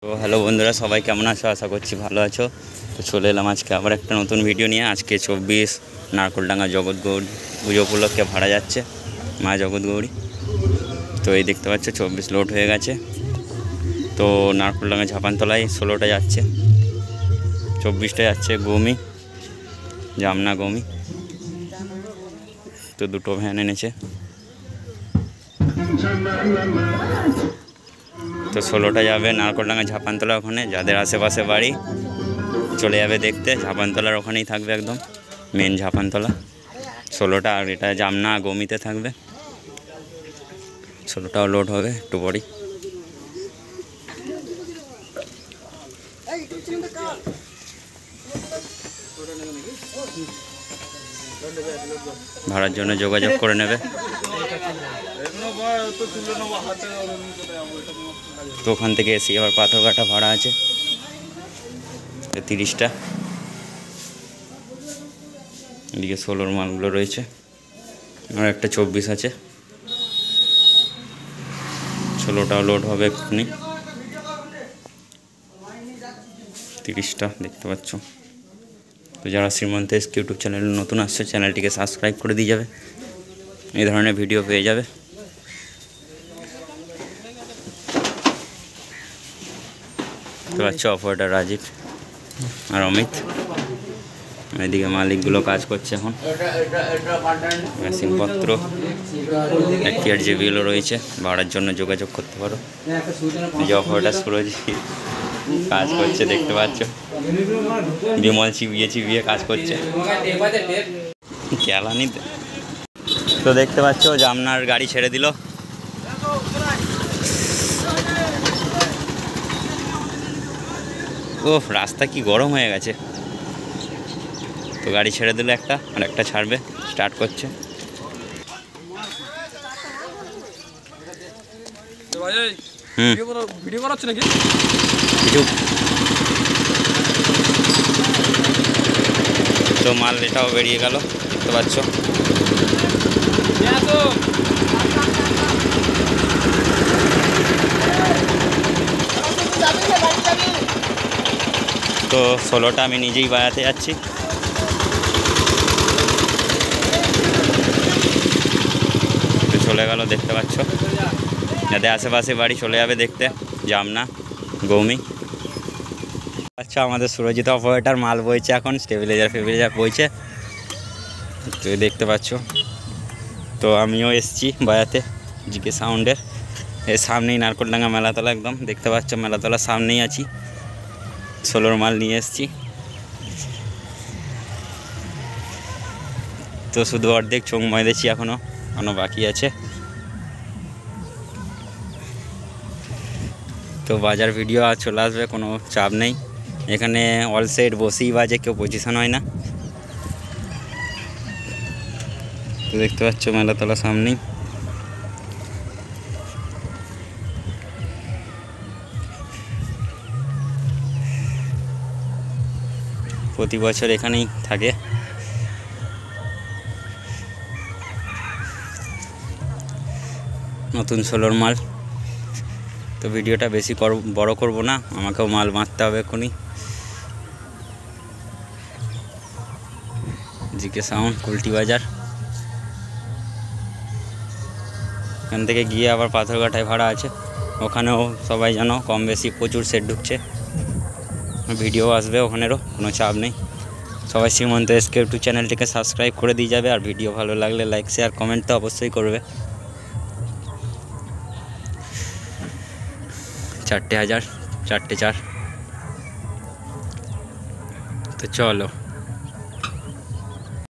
তো হ্যালো বন্ধুরা, সবাই কেমন আছো? আশা করছি ভালো আছো। তো চলে এলাম আজকে আবার একটা নতুন ভিডিও নিয়ে। আজকে 24 নারকোলডাঙ্গা জগৎগৌরী পুজো উপলক্ষে ভাড়া যাচ্ছে মা জগৎগৌরী। তো এই দেখতে পাচ্ছ 24 লোড হয়ে গেছে। তো নারকোলডাঙ্গা ঝাপানতলায় 16টা যাচ্ছে, 24টা যাচ্ছে গৌমি, জামনা গৌমি। তো দুটো ভ্যান এনেছে। তো 16টা যাবে নারকোলডাঙ্গা ঝাপানতলা, ওখানে যাদের আশেপাশে বাড়ি চলে যাবে দেখতে। ঝাপানতলার ওখানেই থাকবে, একদম মেন ঝাপানতলা 16টা। আর এটা জামনা গৌমিতে থাকবে। 16টাও লোড হবে একটু পরেই। ভাড়ার জন্য যোগাযোগ করে নেবে। তো ওখান থেকে এসে আবার পাথরঘাটা ভাড়া আছে 30টা। এদিকে 16 মালগুলো রয়েছে, আর একটা 24 আছে। 16টাও লোড হবে এক্ষুনি। 30টা দেখতে পাচ্ছ। তো যারা শ্রীমন্ত এসকে ইউটিউব চ্যানেলে নতুন আসছে, চ্যানেলটিকে সাবস্ক্রাইব করে দিয়ে যাবে, এই ধরনের ভিডিও পেয়ে যাবে। তো আচ্ছা, অপারেটর রাজীব আর অমিত। এদিকে মালিকগুলো কাজ করছে এখন, মেশিনপত্র এখতিয়ার যেগুলো রয়েছে ভাড়ার জন্য যোগাযোগ করতে পারো। এই যে অপারেটর সুরজিৎ কাজ করছে দেখতে পাচ্ছ, বিমল চিবিয়ে কাজ করছে কেলানিতে। তো দেখতে পাচ্ছ জামনার গাড়ি ছেড়ে দিল। ও রাস্তা কি গরম হয়ে গেছে। তো গাড়ি ছেড়ে দিল একটা, আর একটা ছাড়বে, স্টার্ট করছে। ভিডিও করা হচ্ছে নাকি? তো মাল এটাও বেরিয়ে গেল দেখতে পাচ্ছ। তো 16টা আমি নিজেই বাড়াতে যাচ্ছি। তো চলে গেল দেখতে পাচ্ছ, যাদের আশেপাশে বাড়ি চলে যাবে দেখতে জামনা গৌমি। আচ্ছা, আমাদের সুরজিৎ অপারেটর মাল বইছে এখন, স্টেবিলাইজার বইছে, তো দেখতে পাচ্ছ। তো আমিও এসছি বাজাতে জিকে সাউন্ডের। এর সামনেই নারকোলডাঙ্গা মেলাতলা, একদম দেখতে পাচ্ছ মেলাতলার সামনেই আছি। 16 মাল নিয়ে এসছি। তো শুধু অর্ধেক চোখ মেরেছি, এখনও বাকি আছে। তো বাজার ভিডিও আর চলে আসবে, কোনো চাপ নেই। এখানে অল সাইড বসেই বাজে, কেউ পজিশন হয় না। তো দেখতে পাচ্ছ মেলাতলা সামনেই। প্রতি বছর এখানেই থাকে। নতুন 16 মাল। তো ভিডিওটা বেশি বড় করব না, আমাকেও মাল মারতে হবে এক্ষুনি। জিকে সাউন্ড কুলটি বাজার। এখান থেকে গিয়ে আবার পাথরঘাটায় ভাড়া আছে, ওখানেও সবাই জানো কম বেশি প্রচুর সেট ঢুকছে, ভিডিও আসবে ওখানেরও, কোনো চাপ নেই। সবাই শ্রীমন্ত এসকে ইউটিউব চ্যানেলটিকে সাবস্ক্রাইব করে দিয়ে যাবে, আর ভিডিও ভালো লাগলে লাইক শেয়ার কমেন্ট তো অবশ্যই করবে। 4,000 4 তো চলো।